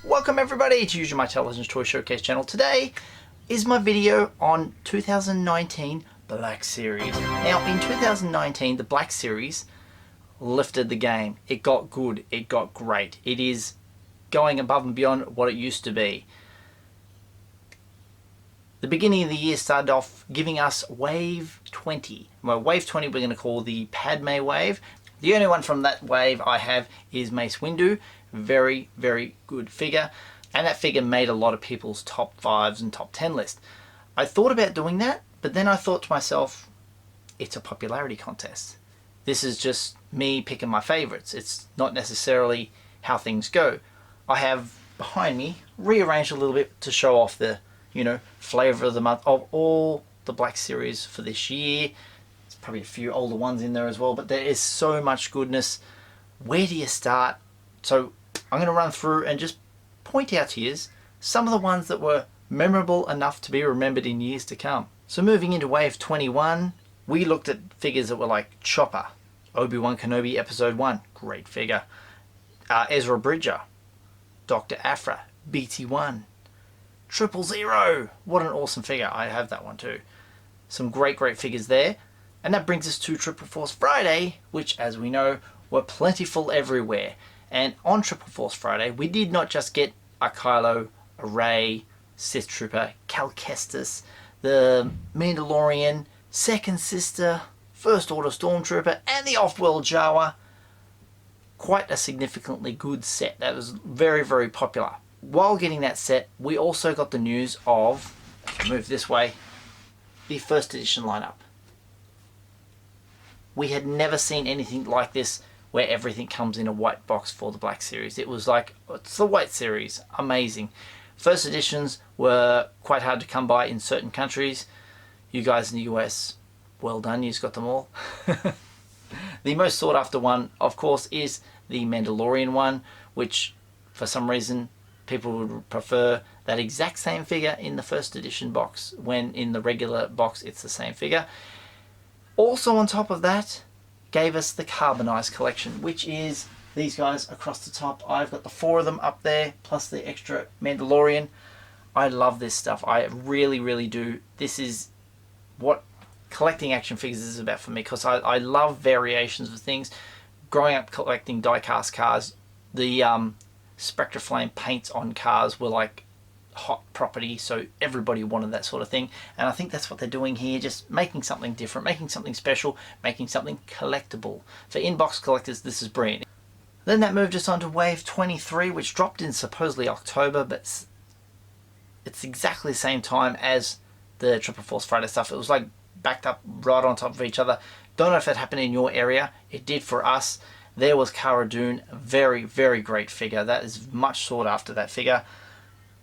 Welcome everybody to Usualmike Television's Toy Showcase channel. Today is my video on 2019 Black Series. Now in 2019 the Black Series lifted the game. It got good, it got great. It is going above and beyond what it used to be. The beginning of the year started off giving us Wave 20. Well, Wave 20 we're going to call the Padme Wave. The only one from that wave I have is Mace Windu. Very, very good figure. And that figure made a lot of people's top 5s and top 10 list. I thought about doing that, but then I thought to myself, it's a popularity contest. This is just me picking my favorites. It's not necessarily how things go. I have behind me rearranged a little bit to show off the, flavor of the month of all the Black Series for this year. There's probably a few older ones in there as well, but there is so much goodness. Where do you start? So I'm going to run through and just point out to you some of the ones that were memorable enough to be remembered in years to come. So moving into Wave 21, we looked at figures that were like Chopper, Obi-Wan Kenobi Episode 1, great figure. Ezra Bridger, Dr. Aphra, BT1, 000, what an awesome figure. I have that one too. Some great figures there. And that brings us to Triple Force Friday, which as we know were plentiful everywhere. And on Triple Force Friday we did not just get a Kylo, a Rey, Sith Trooper, Cal Kestis, the Mandalorian, Second Sister, First Order Stormtrooper and the Off-World Jawa. Quite a significantly good set. That was very, very popular. While getting that set, we also got the news of, move this way, the first edition lineup. We had never seen anything like this where everything comes in a white box for the Black Series. It was like, it's the White Series, amazing. First editions were quite hard to come by in certain countries. You guys in the US, well done, you've got them all. The most sought after one, of course, is the Mandalorian one, which for some reason people would prefer that exact same figure in the first edition box, when in the regular box it's the same figure. Also on top of that, gave us the Carbonized Collection, which is these guys across the top. I've got the 4 of them up there, plus the extra Mandalorian. I love this stuff. I really, really do. This is what collecting action figures is about for me, because I love variations of things. Growing up collecting die-cast cars, the Spectre Flame paints on cars were like hot property, so everybody wanted that sort of thing, and I think that's what they're doing here, just making something different, making something special, making something collectible. For inbox collectors, this is brilliant. Then that moved us on to Wave 23, which dropped in supposedly October, but it's exactly the same time as the Triple Force Friday stuff. It was like backed up right on top of each other. Don't know if that happened in your area. It did for us. There was Cara Dune, very, very great figure. That is much sought after, that figure.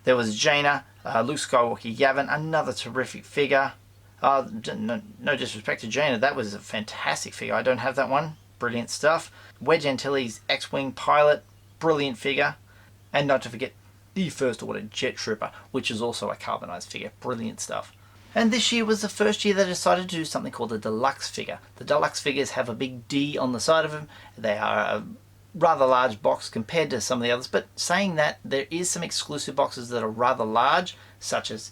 There was Jaina, Luke Skywalker Yavin, another terrific figure. No disrespect to Jaina, that was a fantastic figure. I don't have that one. Brilliant stuff. Wedge Antilles X-Wing pilot, brilliant figure. And not to forget the First Order Jet Trooper, which is also a carbonized figure. Brilliant stuff. And this year was the first year they decided to do something called the Deluxe Figure. The Deluxe Figures have a big D on the side of them. They are a rather large box compared to some of the others, but saying that, there is some exclusive boxes that are rather large, such as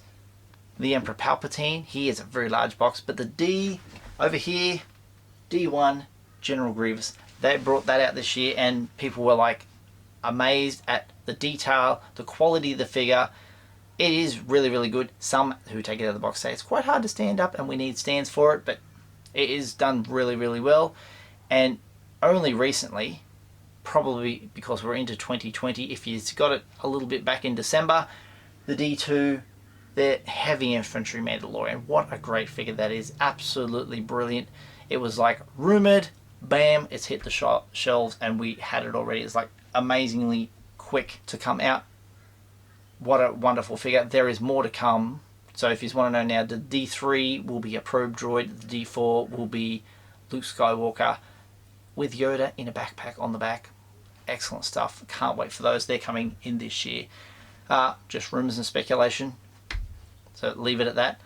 the Emperor Palpatine. He is a very large box, but the D over here, D1 General Grievous, they brought that out this year and people were like amazed at the detail, the quality of the figure. It is really, really good. Some who take it out of the box say it's quite hard to stand up and we need stands for it, but it is done really, really well. And only recently, probably because we're into 2020, if you've got it a little bit back in December, the D2, the Heavy Infantry Mandalorian. What a great figure that is. Absolutely brilliant. It was like rumored, bam, it's hit the shelves and we had it already. It's like amazingly quick to come out. What a wonderful figure. There is more to come. So if you want to know now, the D3 will be a probe droid. The D4 will be Luke Skywalker with Yoda in a backpack on the back. Excellent stuff. Can't wait for those. They're coming in this year. Just rumours and speculation. So leave it at that.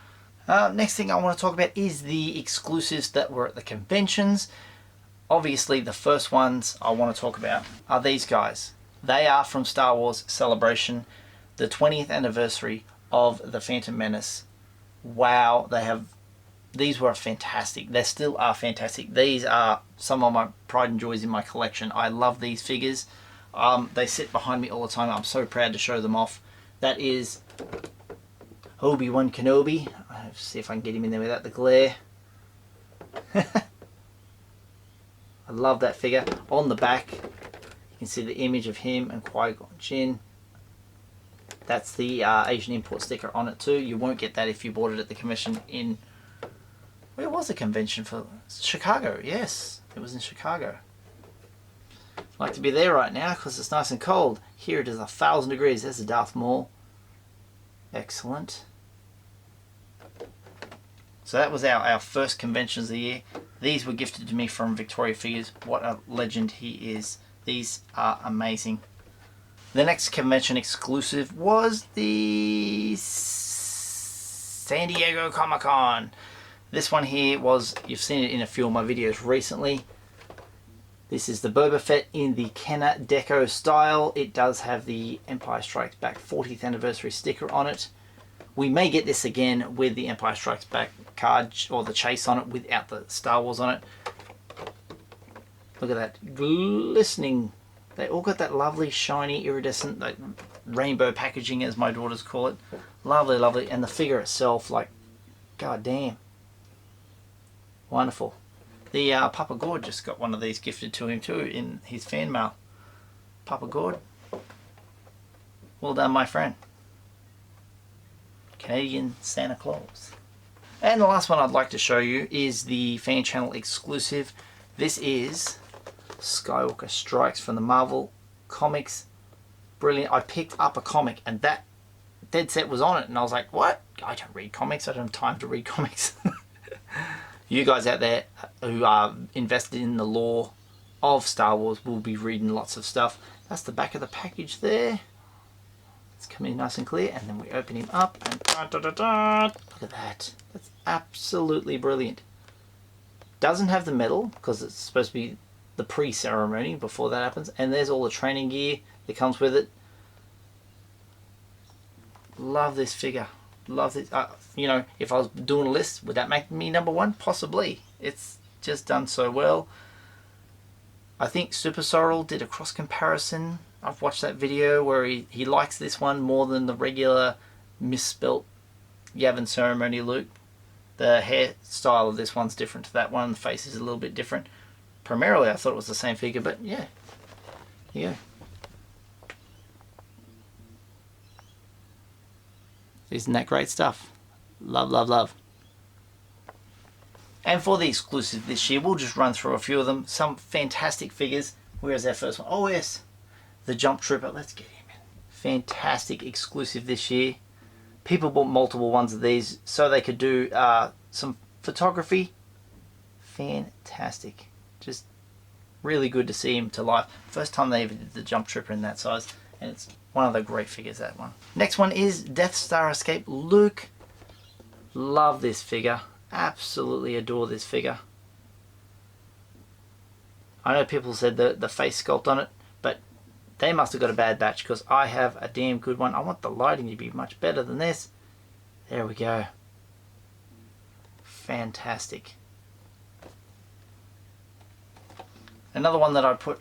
Next thing I want to talk about is the exclusives that were at the conventions. Obviously the first ones I want to talk about are these guys. They are from Star Wars Celebration, the 20th anniversary of The Phantom Menace. Wow, these were fantastic. They still are fantastic. These are some of my pride and joys in my collection. I love these figures. They sit behind me all the time. I'm so proud to show them off. That is Obi-Wan Kenobi. Let's see if I can get him in there without the glare. I love that figure. On the back, you can see the image of him and Qui-Gon Jinn. That's the Asian import sticker on it too. You won't get that if you bought it at the convention in... Where was the convention for? Chicago, yes. It was in Chicago. I'd like to be there right now because it's nice and cold. Here it is 1,000 degrees. There's the Darth Maul. Excellent. So that was our first conventions of the year. These were gifted to me from Victoria Figures. What a legend he is. These are amazing. The next convention exclusive was the San Diego Comic-Con. This one here was, you've seen it in a few of my videos recently. This is the Boba Fett in the Kenner Deco style. It does have the Empire Strikes Back 40th anniversary sticker on it. We may get this again with the Empire Strikes Back card or the chase on it without the Star Wars on it. Look at that glistening. They all got that lovely shiny iridescent like rainbow packaging, as my daughters call it. Lovely, lovely. And the figure itself, like, god damn. Wonderful. The Papa Gord just got one of these gifted to him too in his fan mail. Papa Gord, well done my friend. Canadian Santa Claus. And the last one I'd like to show you is the fan channel exclusive. This is Skywalker Strikes from the Marvel Comics. Brilliant. I picked up a comic and that dead set was on it and I was like, what? I don't read comics. I don't have time to read comics. You guys out there who are invested in the lore of Star Wars will be reading lots of stuff. That's the back of the package there. It's coming nice and clear, and then we open him up and look at that. That's absolutely brilliant. Doesn't have the medal because it's supposed to be the pre-ceremony before that happens, and there's all the training gear that comes with it. Love this figure. Love this. You know, if I was doing a list, would that make me #1? Possibly. It's just done so well. I think Super Sorrel did a cross comparison. I've watched that video where he likes this one more than the regular misspelt Yavin Ceremony Luke. The hairstyle of this one's different to that one. The face is a little bit different. Primarily I thought it was the same figure, but yeah. Here you go. Isn't that great stuff? Love, love, love. And for the exclusive this year, we'll just run through a few of them. Some fantastic figures. Where's our first one? Oh yes, the Jump Trooper. Let's get him in. Fantastic exclusive this year. People bought multiple ones of these so they could do some photography. Fantastic. Just really good to see him to life. First time they ever did the Jump Trooper in that size. And it's one of the great figures, that one. Next one is Death Star Escape Luke. Love this figure. Absolutely adore this figure. I know people said the face sculpt on it, but they must have got a bad batch because I have a damn good one. I want the lighting to be much better than this. There we go. Fantastic. Another one that I put,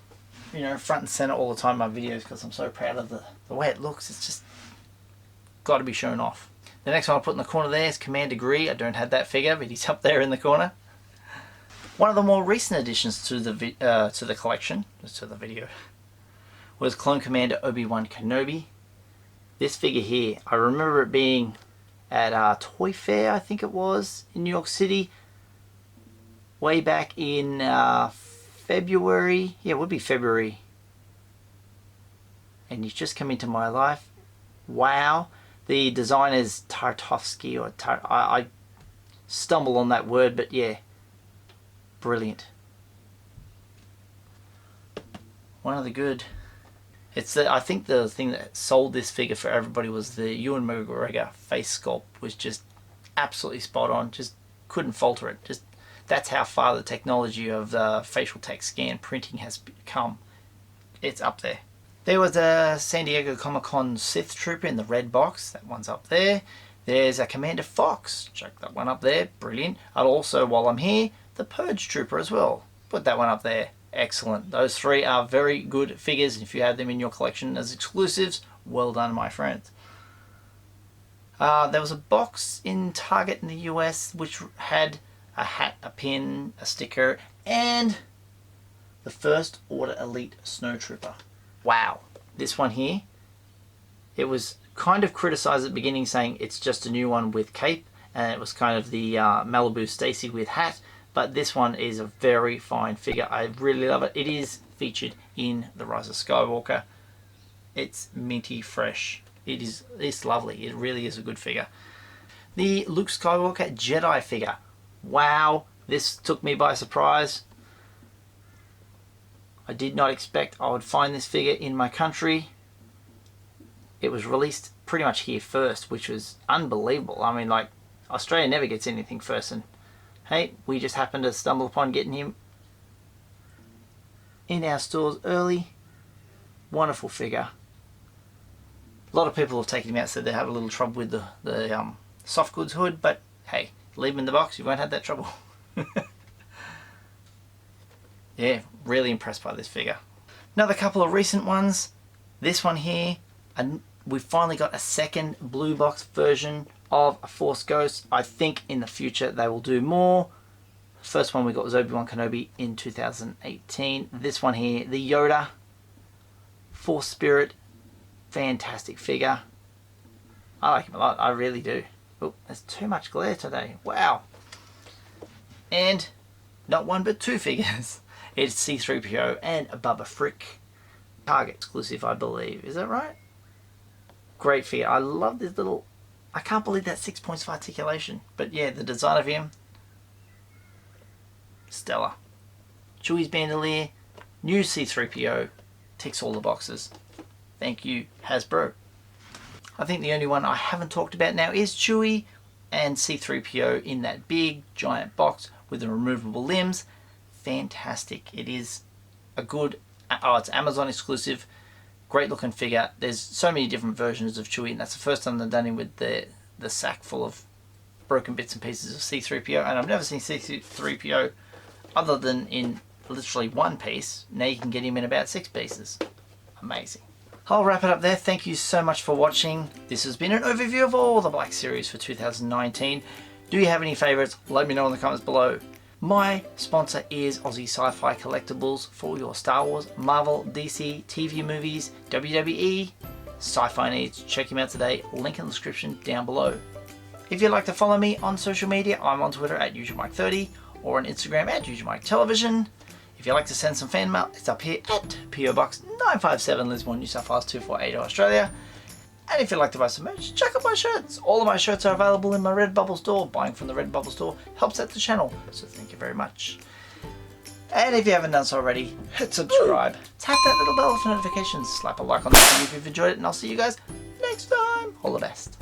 you know, front and center all the time in my videos because I'm so proud of the way it looks. It's just got to be shown off. The next one I put in the corner there is Commander Gree. I don't have that figure, but he's up there in the corner. One of the more recent additions to the collection, just to the video, was Clone Commander Obi-Wan Kenobi. This figure here, I remember it being at Toy Fair, I think it was, in New York City, way back in February. Yeah, it would be February. And he's just come into my life. Wow. The design is Tartovsky, or I stumble on that word, but yeah, brilliant. One of the good. It's I think the thing that sold this figure for everybody was the Ewan McGregor face sculpt was just absolutely spot on. Just couldn't falter it. Just that's how far the technology of the facial tech scan printing has come. It's up there. There was a San Diego Comic-Con Sith Trooper in the red box. That one's up there. There's a Commander Fox. Check that one up there. Brilliant. And also, while I'm here, the Purge Trooper as well. Put that one up there. Excellent. Those three are very good figures. If you have them in your collection as exclusives, well done, my friends. There was a box in Target in the US which had a hat, a pin, a sticker, and the First Order Elite Snowtrooper. Wow. This one here, it was kind of criticized at the beginning, saying it's just a new one with cape, and it was kind of the Malibu Stacy with hat, but this one is a very fine figure. I really love it. It is featured in The Rise of Skywalker. It's minty fresh. It's lovely. It really is a good figure. The Luke Skywalker Jedi figure. Wow, this took me by surprise. I did not expect I would find this figure in my country. It was released pretty much here first, which was unbelievable. I mean, like, Australia never gets anything first, and hey, we just happened to stumble upon getting him in our stores early. Wonderful figure. A lot of people have taken him out, said they have a little trouble with the soft goods hood, but hey, leave him in the box, you won't have that trouble. Yeah, really impressed by this figure. Another couple of recent ones. This one here, and we've finally got a second blue box version of a Force Ghost. I think in the future they will do more. First one we got was Obi-Wan Kenobi in 2018. This one here, the Yoda Force Spirit, fantastic figure. I like him a lot, I really do. Oh, there's too much glare today. Wow. And not one but two figures. It's C-3PO and Bubba Frick. Target exclusive, I believe. Is that right? Great figure. I love this little... I can't believe that 6 points of articulation. But yeah, the design of him, stellar. Chewie's bandolier, new C-3PO, ticks all the boxes. Thank you, Hasbro. I think the only one I haven't talked about now is Chewie and C-3PO in that big giant box with the removable limbs. Fantastic. It is a good... Oh, it's Amazon exclusive. Great looking figure. There's so many different versions of Chewie, and that's the first time they've done him with the sack full of broken bits and pieces of C-3PO, and I've never seen C-3PO other than in literally one piece. Now you can get him in about 6 pieces. Amazing. I'll wrap it up there. Thank you so much for watching. This has been an overview of all the Black Series for 2019. Do you have any favourites? Let me know in the comments below. My sponsor is Aussie Sci-Fi Collectibles for your Star Wars, Marvel, DC, TV movies, WWE, sci-fi needs. Check him out today. Link in the description down below. If you'd like to follow me on social media, I'm on Twitter at Usualmike30 or on Instagram at Usualmike Television. If you'd like to send some fan mail, it's up here at PO Box 957 Lismore, New South Wales 248 Australia. And if you'd like to buy some merch, check out my shirts. All of my shirts are available in my Redbubble store. Buying from the Redbubble store helps out the channel, so thank you very much. And if you haven't done so already, hit subscribe. Tap that little bell for notifications. Slap a like on the video if you've enjoyed it, and I'll see you guys next time. All the best.